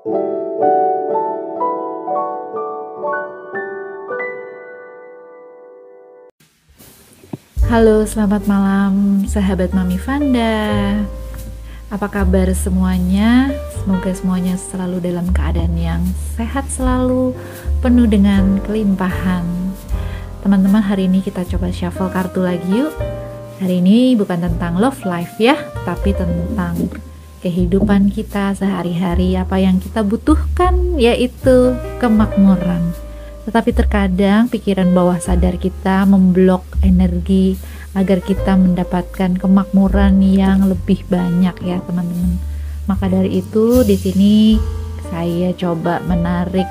Halo, selamat malam sahabat Mami Vanda. Apa kabar semuanya? Semoga semuanya selalu dalam keadaan yang sehat selalu, penuh dengan kelimpahan. Teman-teman, hari ini kita coba shuffle kartu lagi yuk. Hari ini bukan tentang love life ya, tapi tentang kehidupan kita sehari-hari, apa yang kita butuhkan, yaitu kemakmuran. Tetapi terkadang pikiran bawah sadar kita memblok energi agar kita mendapatkan kemakmuran yang lebih banyak ya teman-teman. Maka dari itu di sini saya coba menarik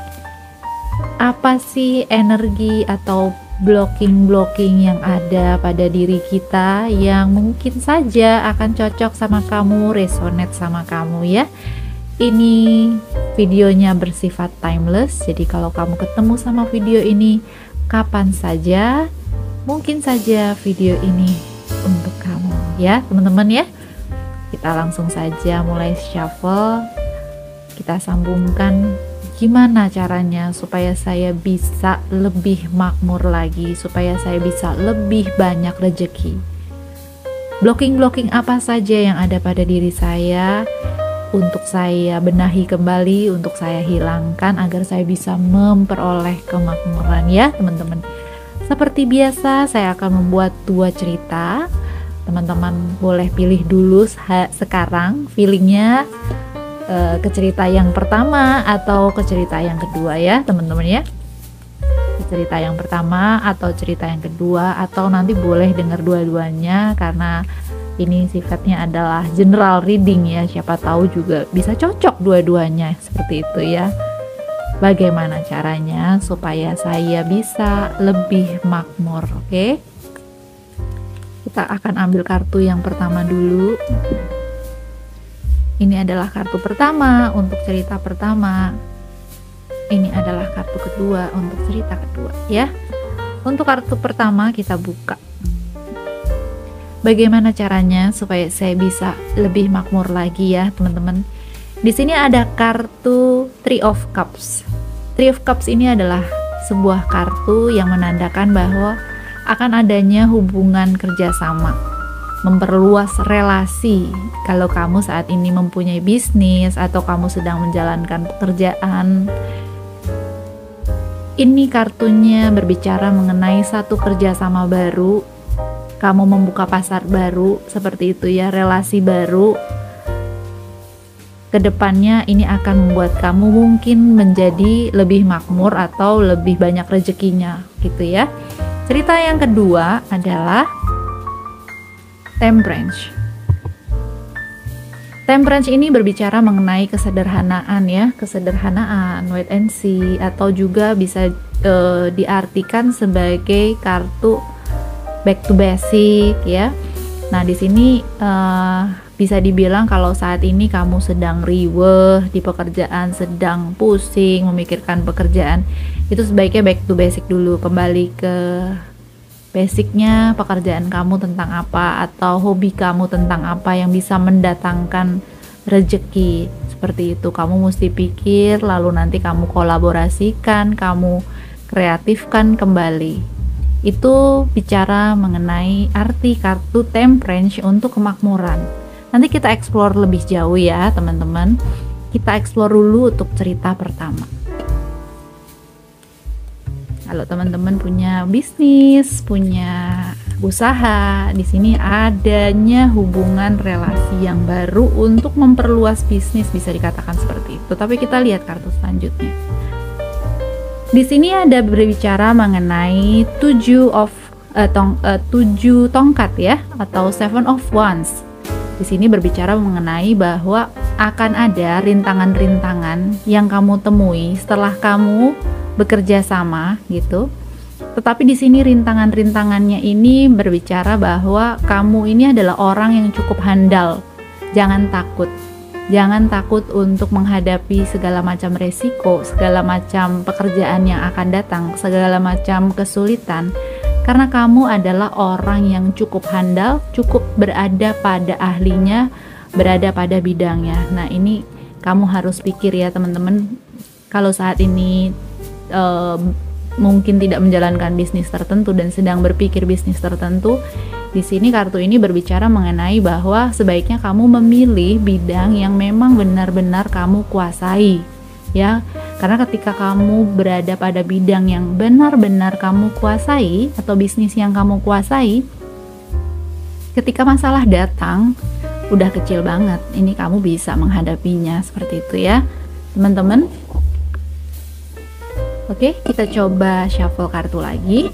apa sih energi atau blocking yang ada pada diri kita yang mungkin saja akan cocok sama kamu, resonate sama kamu ya. Ini videonya bersifat timeless, jadi kalau kamu ketemu sama video ini kapan saja, mungkin saja video ini untuk kamu ya teman-teman ya. Kita langsung saja mulai shuffle. Kita sambungkan gimana caranya supaya saya bisa lebih makmur lagi, supaya saya bisa lebih banyak rezeki. Blocking apa saja yang ada pada diri saya untuk saya benahi kembali, untuk saya hilangkan agar saya bisa memperoleh kemakmuran ya teman-teman. Seperti biasa saya akan membuat 2 cerita. Teman-teman boleh pilih dulu sekarang feelingnya ke cerita yang pertama atau ke cerita yang kedua ya teman-teman ya. Ke cerita yang pertama atau cerita yang kedua, atau nanti boleh dengar dua-duanya karena ini sifatnya adalah general reading ya, siapa tahu juga bisa cocok dua-duanya seperti itu ya. Bagaimana caranya supaya saya bisa lebih makmur, oke? Kita akan ambil kartu yang pertama dulu. Ini adalah kartu pertama untuk cerita pertama. Ini adalah kartu kedua untuk cerita kedua ya. Untuk kartu pertama kita buka. Bagaimana caranya supaya saya bisa lebih makmur lagi ya teman-teman. Di sini ada kartu Three of Cups. Three of Cups ini adalah sebuah kartu yang menandakan bahwa akan adanya hubungan kerjasama, memperluas relasi. Kalau kamu saat ini mempunyai bisnis atau kamu sedang menjalankan pekerjaan, ini kartunya berbicara mengenai satu kerjasama baru. Kamu membuka pasar baru, seperti itu ya, relasi baru. Kedepannya ini akan membuat kamu mungkin menjadi lebih makmur atau lebih banyak rezekinya gitu ya. Cerita yang kedua adalah Temperance. Temperance ini berbicara mengenai kesederhanaan ya, kesederhanaan, wait and see, atau juga bisa diartikan sebagai kartu back to basic ya. Nah di sini bisa dibilang kalau saat ini kamu sedang riweh di pekerjaan, sedang pusing memikirkan pekerjaan, itu sebaiknya back to basic dulu, kembali ke basicnya pekerjaan kamu tentang apa, atau hobi kamu tentang apa yang bisa mendatangkan rezeki. Seperti itu, kamu mesti pikir, lalu nanti kamu kolaborasikan, kamu kreatifkan kembali. Itu bicara mengenai arti kartu Temperance untuk kemakmuran. Nanti kita explore lebih jauh ya teman-teman. Kita explore dulu untuk cerita pertama. Kalau teman-teman punya bisnis, punya usaha, di sini adanya hubungan relasi yang baru untuk memperluas bisnis, bisa dikatakan seperti itu. Tapi kita lihat kartu selanjutnya. Di sini ada berbicara mengenai 7 tongkat ya, atau 7 of Wands. Di sini berbicara mengenai bahwa akan ada rintangan-rintangan yang kamu temui setelah kamu bekerja sama gitu. Tetapi di sini rintangan-rintangannya ini berbicara bahwa kamu ini adalah orang yang cukup handal. Jangan takut. Jangan takut untuk menghadapi segala macam resiko, segala macam pekerjaan yang akan datang, segala macam kesulitan. Karena kamu adalah orang yang cukup handal, cukup berada pada ahlinya, berada pada bidangnya. Nah ini kamu harus pikir ya teman-teman, kalau saat ini mungkin tidak menjalankan bisnis tertentu dan sedang berpikir bisnis tertentu, di sini kartu ini berbicara mengenai bahwa sebaiknya kamu memilih bidang yang memang benar-benar kamu kuasai, ya. Karena ketika kamu berada pada bidang yang benar-benar kamu kuasai atau bisnis yang kamu kuasai, ketika masalah datang, udah kecil banget. Ini kamu bisa menghadapinya seperti itu ya, teman-teman. Oke, kita coba shuffle kartu lagi.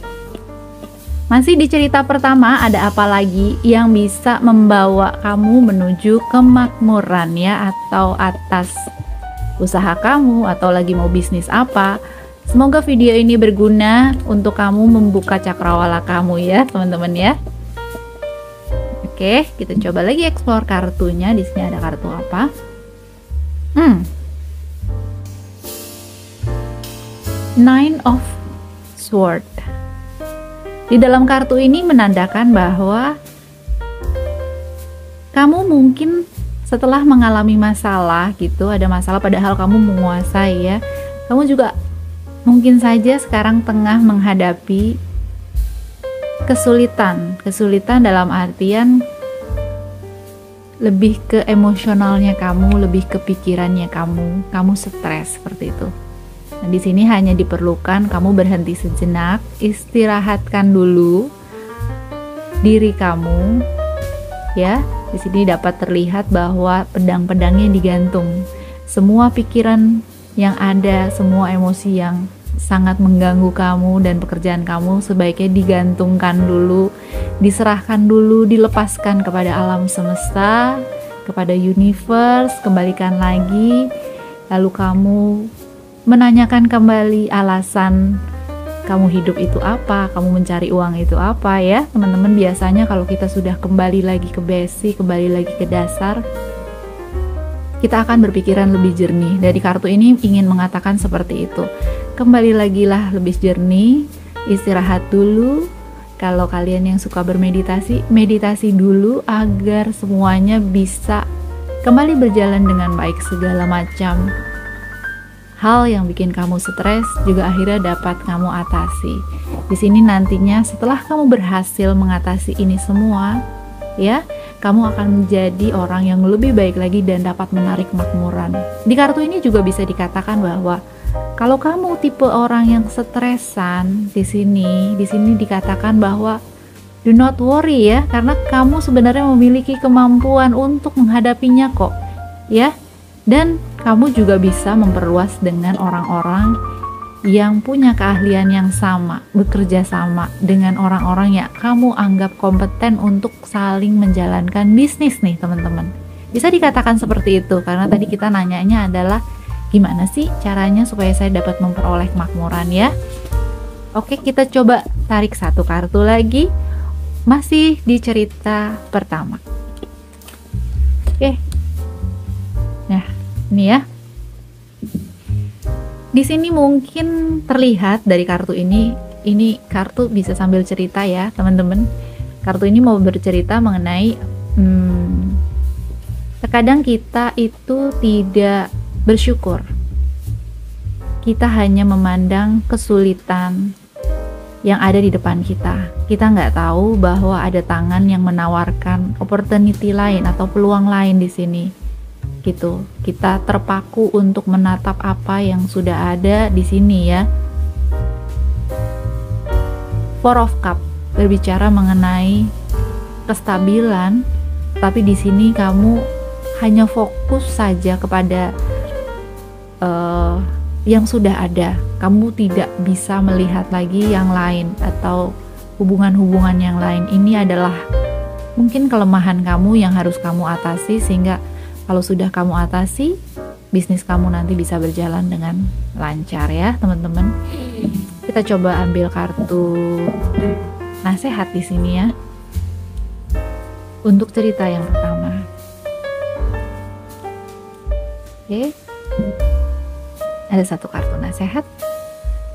Masih di cerita pertama, ada apa lagi yang bisa membawa kamu menuju kemakmuran ya, atau atas usaha kamu, atau lagi mau bisnis apa. Semoga video ini berguna untuk kamu membuka cakrawala kamu ya, teman-teman ya. Oke, kita coba lagi explore kartunya. Di sini ada kartu apa? Nine of Swords. Di dalam kartu ini menandakan bahwa kamu mungkin setelah mengalami masalah gitu, ada masalah padahal kamu menguasai ya, kamu juga mungkin saja sekarang tengah menghadapi kesulitan dalam artian lebih ke emosionalnya kamu, lebih ke pikirannya kamu stres seperti itu. Nah, di sini hanya diperlukan kamu berhenti sejenak, istirahatkan dulu diri kamu, ya. Di sini dapat terlihat bahwa pedang-pedangnya digantung. Semua pikiran yang ada, semua emosi yang sangat mengganggu kamu dan pekerjaan kamu sebaiknya digantungkan dulu, diserahkan dulu, dilepaskan kepada alam semesta, kepada universe, kembalikan lagi, lalu kamu menanyakan kembali alasan kamu hidup itu apa, kamu mencari uang itu apa ya teman-teman. Biasanya kalau kita sudah kembali lagi ke basic, kembali lagi ke dasar, kita akan berpikiran lebih jernih. Dari kartu ini ingin mengatakan seperti itu. Kembali lagi lah lebih jernih, istirahat dulu. Kalau kalian yang suka bermeditasi, meditasi dulu agar semuanya bisa kembali berjalan dengan baik. Segala macam hal yang bikin kamu stres juga akhirnya dapat kamu atasi. Di sini nantinya setelah kamu berhasil mengatasi ini semua, ya, kamu akan menjadi orang yang lebih baik lagi dan dapat menarik makmuran. Di kartu ini juga bisa dikatakan bahwa kalau kamu tipe orang yang stresan, di sini dikatakan bahwa do not worry ya, karena kamu sebenarnya memiliki kemampuan untuk menghadapinya kok, ya. Dan kamu juga bisa memperluas dengan orang-orang yang punya keahlian yang sama, bekerja sama dengan orang-orang yang kamu anggap kompeten untuk saling menjalankan bisnis nih teman-teman. Bisa dikatakan seperti itu, karena tadi kita nanyanya adalah gimana sih caranya supaya saya dapat memperoleh kemakmuran ya. Oke, kita coba tarik satu kartu lagi, masih di cerita pertama. Oke, nah ini ya. Di sini mungkin terlihat dari kartu ini kartu bisa sambil cerita ya teman-teman. Kartu ini mau bercerita mengenai terkadang kita itu tidak bersyukur. Kita hanya memandang kesulitan yang ada di depan kita. Kita nggak tahu bahwa ada tangan yang menawarkan opportunity lain atau peluang lain di sini. Gitu. Kita terpaku untuk menatap apa yang sudah ada di sini ya. Four of Cup berbicara mengenai kestabilan, tapi di sini kamu hanya fokus saja kepada yang sudah ada. Kamu tidak bisa melihat lagi yang lain atau hubungan-hubungan yang lain. Ini adalah mungkin kelemahan kamu yang harus kamu atasi, sehingga kalau sudah kamu atasi, bisnis kamu nanti bisa berjalan dengan lancar ya teman-teman. Kita coba ambil kartu nasihat di sini ya. Untuk cerita yang pertama. Oke. Ada satu kartu nasihat.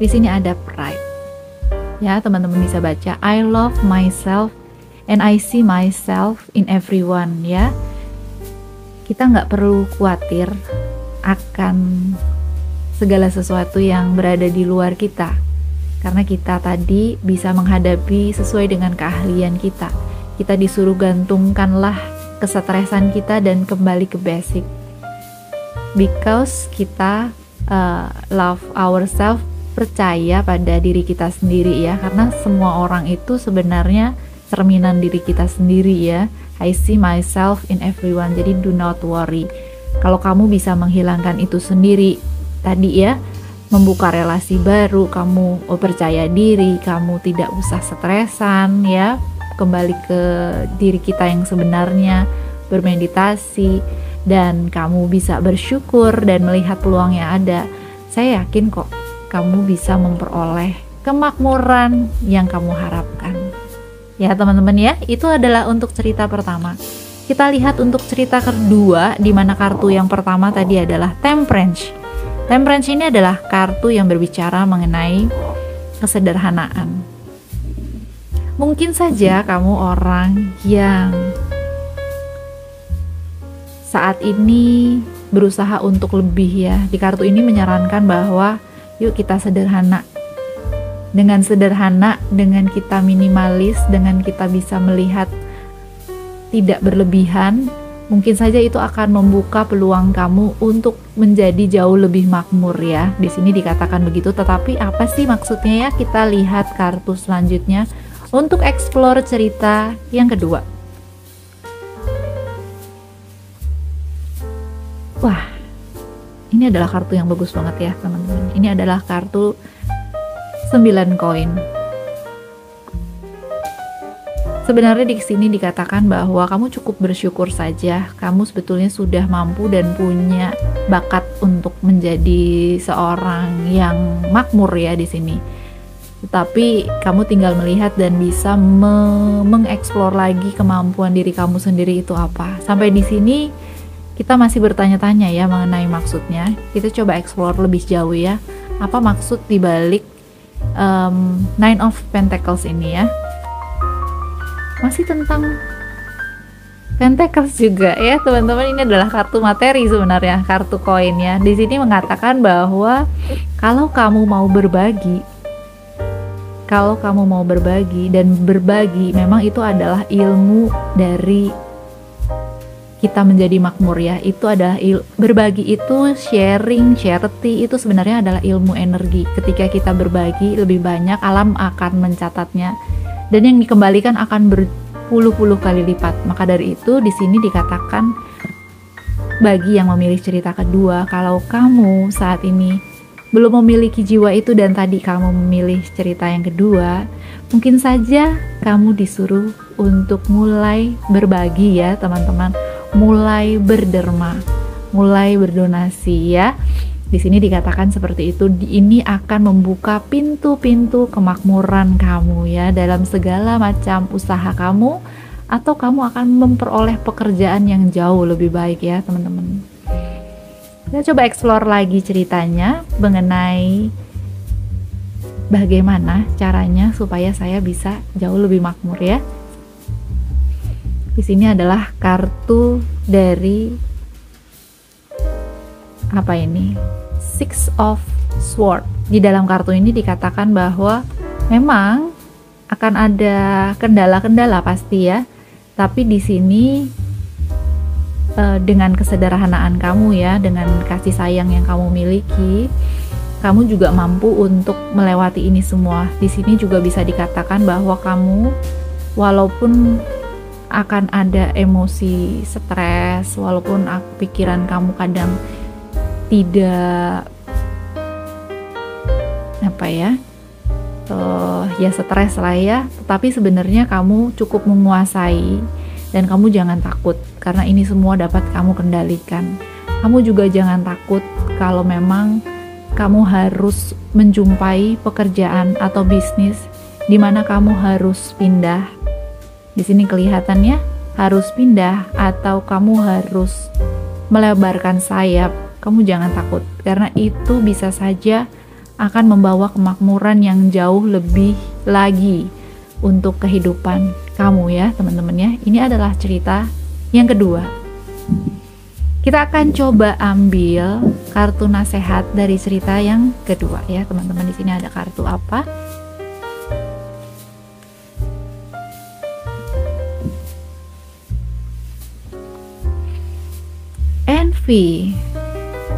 Di sini ada pride. Ya, teman-teman bisa baca I love myself and I see myself in everyone ya. Kita nggak perlu khawatir akan segala sesuatu yang berada di luar kita, karena kita tadi bisa menghadapi sesuai dengan keahlian kita. Kita disuruh gantungkanlah kesetresan kita dan kembali ke basic, because kita love ourselves, percaya pada diri kita sendiri ya, karena semua orang itu sebenarnya cerminan diri kita sendiri ya. I see myself in everyone, jadi do not worry. Kalau kamu bisa menghilangkan itu sendiri tadi ya, membuka relasi baru, kamu percaya diri, kamu tidak usah stresan ya, kembali ke diri kita yang sebenarnya, bermeditasi, dan kamu bisa bersyukur dan melihat peluang yang ada. Saya yakin kok kamu bisa memperoleh kemakmuran yang kamu harapkan. Ya teman-teman ya, itu adalah untuk cerita pertama. Kita lihat untuk cerita kedua, di mana kartu yang pertama tadi adalah Temperance. Temperance ini adalah kartu yang berbicara mengenai kesederhanaan. Mungkin saja kamu orang yang saat ini berusaha untuk lebih ya. Di kartu ini menyarankan bahwa yuk kita sederhana. Dengan sederhana, dengan kita minimalis, dengan kita bisa melihat tidak berlebihan, mungkin saja itu akan membuka peluang kamu untuk menjadi jauh lebih makmur ya. Di sini dikatakan begitu, tetapi apa sih maksudnya ya? Kita lihat kartu selanjutnya untuk explore cerita yang kedua. Wah, ini adalah kartu yang bagus banget ya teman-teman. Ini adalah kartu 9 koin. Sebenarnya di sini dikatakan bahwa kamu cukup bersyukur saja. Kamu sebetulnya sudah mampu dan punya bakat untuk menjadi seorang yang makmur ya di sini. Tetapi kamu tinggal melihat dan bisa mengeksplor lagi kemampuan diri kamu sendiri itu apa. Sampai di sini kita masih bertanya-tanya ya mengenai maksudnya. Kita coba explore lebih jauh ya. Apa maksud dibalik Nine of Pentacles ini ya? Masih tentang Pentacles juga ya teman-teman. Ini adalah kartu materi sebenarnya, kartu koin ya. Di sini mengatakan bahwa kalau kamu mau berbagi, dan berbagi memang itu adalah ilmu dari kita menjadi makmur ya. Itu adalah berbagi, itu sharing, charity, itu sebenarnya adalah ilmu energi. Ketika kita berbagi lebih banyak, alam akan mencatatnya dan yang dikembalikan akan berpuluh-puluh kali lipat. Maka dari itu di sini dikatakan bagi yang memilih cerita kedua, kalau kamu saat ini belum memiliki jiwa itu dan tadi kamu memilih cerita yang kedua, mungkin saja kamu disuruh untuk mulai berbagi ya teman-teman, mulai berderma, mulai berdonasi ya. Di sini dikatakan seperti itu. Ini akan membuka pintu-pintu kemakmuran kamu ya dalam segala macam usaha kamu, atau kamu akan memperoleh pekerjaan yang jauh lebih baik ya teman-teman. Kita coba explore lagi ceritanya mengenai bagaimana caranya supaya saya bisa jauh lebih makmur ya. Di sini adalah kartu dari apa ini? Six of Swords. Di dalam kartu ini dikatakan bahwa memang akan ada kendala-kendala pasti ya. Tapi di sini dengan kesederhanaan kamu ya, dengan kasih sayang yang kamu miliki, kamu juga mampu untuk melewati ini semua. Di sini juga bisa dikatakan bahwa kamu walaupun akan ada emosi stres, walaupun pikiran kamu kadang tidak ya stres lah ya, tetapi sebenarnya kamu cukup menguasai dan kamu jangan takut karena ini semua dapat kamu kendalikan. Kamu juga jangan takut kalau memang kamu harus menjumpai pekerjaan atau bisnis di mana kamu harus pindah. Di sini kelihatannya harus pindah atau kamu harus melebarkan sayap. Kamu jangan takut, karena itu bisa saja akan membawa kemakmuran yang jauh lebih lagi untuk kehidupan kamu ya teman-teman ya. Ini adalah cerita yang kedua. Kita akan coba ambil kartu nasihat dari cerita yang kedua ya, teman-teman. Di sini ada kartu apa? Envy,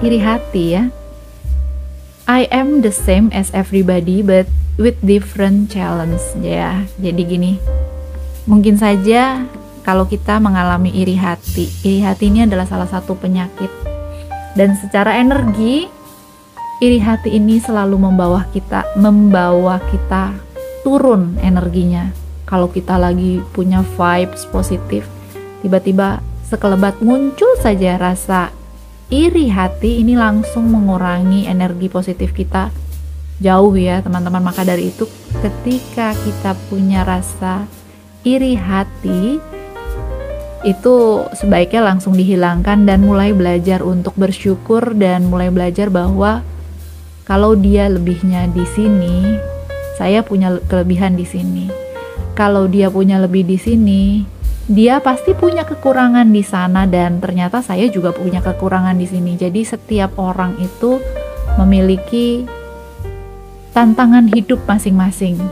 iri hati ya. I am the same as everybody but with different challenge ya. Jadi gini, mungkin saja kalau kita mengalami iri hati ini adalah salah satu penyakit. Dan secara energi, iri hati ini selalu membawa kita turun energinya. Kalau kita lagi punya vibes positif, tiba-tiba sekelebat muncul saja rasa iri hati, ini langsung mengurangi energi positif kita jauh ya teman-teman. Maka dari itu, ketika kita punya rasa iri hati, itu sebaiknya langsung dihilangkan dan mulai belajar untuk bersyukur dan mulai belajar bahwa kalau dia lebihnya di sini, saya punya kelebihan di sini. Kalau dia punya lebih di sini, dia pasti punya kekurangan di sana, dan ternyata saya juga punya kekurangan di sini. Jadi setiap orang itu memiliki tantangan hidup masing-masing.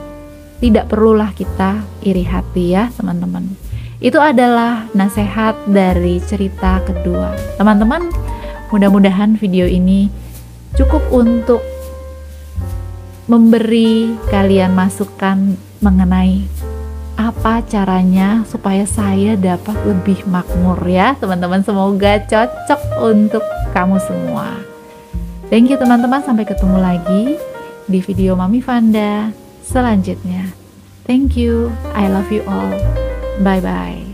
Tidak perlulah kita iri hati ya teman-teman. Itu adalah nasihat dari cerita kedua. Teman-teman, mudah-mudahan video ini cukup untuk memberi kalian masukan mengenai apa caranya supaya saya dapat lebih makmur ya teman-teman. Semoga cocok untuk kamu semua. Thank you teman-teman, sampai ketemu lagi di video Mami Vanda selanjutnya. Thank you, I love you all. Bye-bye.